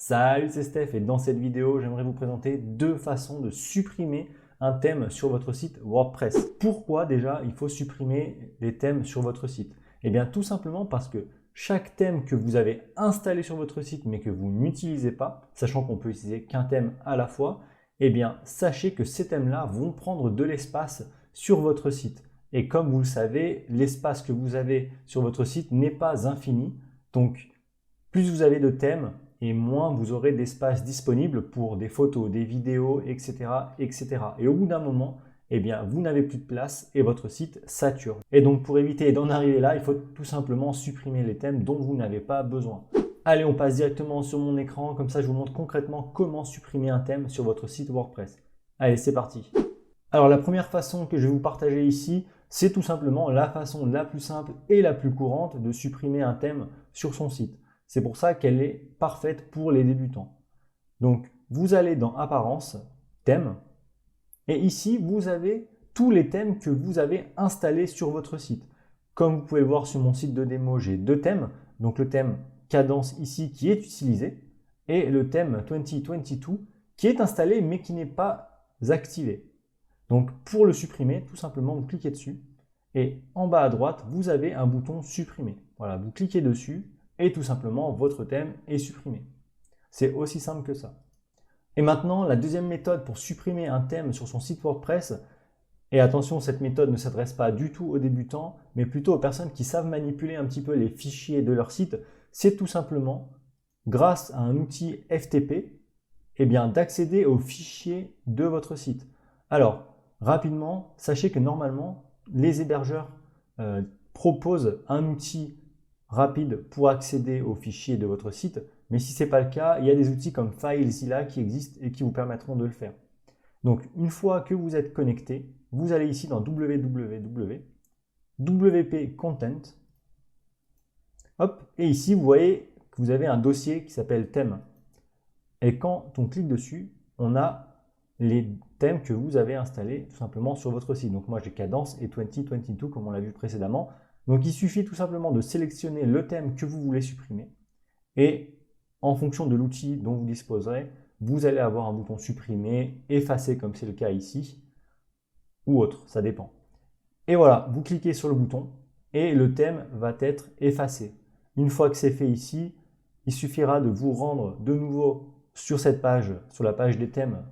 Salut, c'est Steph et dans cette vidéo, j'aimerais vous présenter deux façons de supprimer un thème sur votre site WordPress. Pourquoi déjà il faut supprimer les thèmes sur votre site? Eh bien tout simplement parce que chaque thème que vous avez installé sur votre site mais que vous n'utilisez pas, sachant qu'on peut utiliser qu'un thème à la fois, eh bien sachez que ces thèmes-là vont prendre de l'espace sur votre site. Et comme vous le savez, l'espace que vous avez sur votre site n'est pas infini. Donc plus vous avez de thèmes, et moins vous aurez d'espace disponible pour des photos, des vidéos, etc. etc. Et au bout d'un moment, eh bien, vous n'avez plus de place et votre site sature. Et donc pour éviter d'en arriver là, il faut tout simplement supprimer les thèmes dont vous n'avez pas besoin. Allez, on passe directement sur mon écran, comme ça je vous montre concrètement comment supprimer un thème sur votre site WordPress. Allez, c'est parti. Alors la première façon que je vais vous partager ici, c'est tout simplement la façon la plus simple et la plus courante de supprimer un thème sur son site. C'est pour ça qu'elle est parfaite pour les débutants. Donc, vous allez dans Apparence, Thème, et ici, vous avez tous les thèmes que vous avez installés sur votre site. Comme vous pouvez le voir sur mon site de démo, j'ai deux thèmes. Donc, le thème Cadence ici qui est utilisé et le thème 2022 qui est installé mais qui n'est pas activé. Donc, pour le supprimer, tout simplement, vous cliquez dessus et en bas à droite, vous avez un bouton Supprimer. Voilà, vous cliquez dessus et tout simplement votre thème est supprimé. C'est aussi simple que ça. Et maintenant, la deuxième méthode pour supprimer un thème sur son site WordPress, et attention, cette méthode ne s'adresse pas du tout aux débutants, mais plutôt aux personnes qui savent manipuler un petit peu les fichiers de leur site, c'est tout simplement, grâce à un outil FTP, eh bien, d'accéder aux fichiers de votre site. Alors, rapidement, sachez que normalement, les hébergeurs proposent un outil rapide pour accéder aux fichiers de votre site, mais si ce n'est pas le cas, il y a des outils comme FileZilla qui existent et qui vous permettront de le faire. Donc une fois que vous êtes connecté, vous allez ici dans WP Content, hop, et ici vous voyez que vous avez un dossier qui s'appelle thème. Et quand on clique dessus, on a les thèmes que vous avez installés tout simplement sur votre site. Donc moi j'ai Cadence et 2022 comme on l'a vu précédemment. Donc il suffit tout simplement de sélectionner le thème que vous voulez supprimer et en fonction de l'outil dont vous disposerez, vous allez avoir un bouton supprimer, effacer comme c'est le cas ici ou autre, ça dépend. Et voilà, vous cliquez sur le bouton et le thème va être effacé. Une fois que c'est fait ici, il suffira de vous rendre de nouveau sur cette page, sur la page des thèmes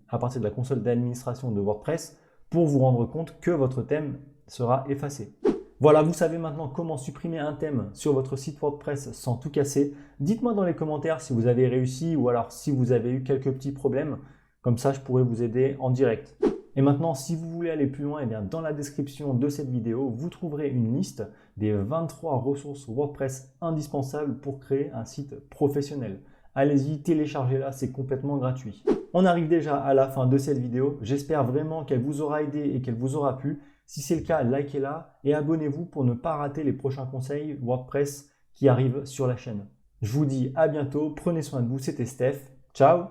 à partir de la console d'administration de WordPress pour vous rendre compte que votre thème sera effacé. Voilà, vous savez maintenant comment supprimer un thème sur votre site WordPress sans tout casser. Dites-moi dans les commentaires si vous avez réussi ou alors si vous avez eu quelques petits problèmes. Comme ça, je pourrais vous aider en direct. Et maintenant, si vous voulez aller plus loin, eh bien, dans la description de cette vidéo, vous trouverez une liste des 23 ressources WordPress indispensables pour créer un site professionnel. Allez-y, téléchargez-la, c'est complètement gratuit. On arrive déjà à la fin de cette vidéo. J'espère vraiment qu'elle vous aura aidé et qu'elle vous aura plu. Si c'est le cas, likez-la et abonnez-vous pour ne pas rater les prochains conseils WordPress qui arrivent sur la chaîne. Je vous dis à bientôt, prenez soin de vous, c'était Steph. Ciao!